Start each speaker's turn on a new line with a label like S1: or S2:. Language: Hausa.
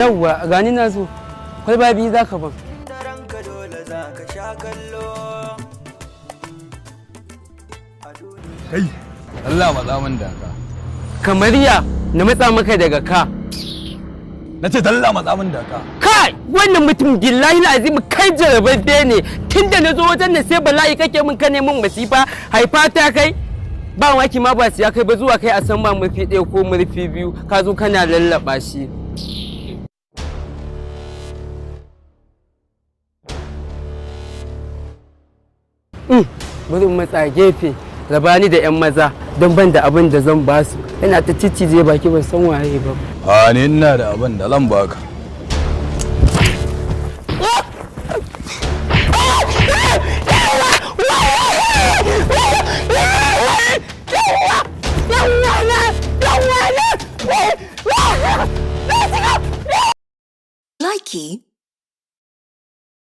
S1: Yawwa gani na zo. Kwalba biyu za ka ban.
S2: Kai, Allah matsa min da ka.
S1: Kamar ya na matsa maka daga ka.
S2: Na ce Allah matsa min da ka.
S1: Kai wannan mutum billahi azim kai jarababbe ne. Tunda na zo wajen da sai bala'i kake min ka neman masifa haifa ta kai. Ba waki ma ba siya kai ba zuwa kai a san ba murfi ɗaya ko murfi biyu ka zo kana lallaba shi. Bari in matsa gefe rabani da 'yan maza don ban da abin da zan ba su. Yana ta ciccije baki ban san waye ba.
S2: A ni ina da abin da zan baka.
S3: Likey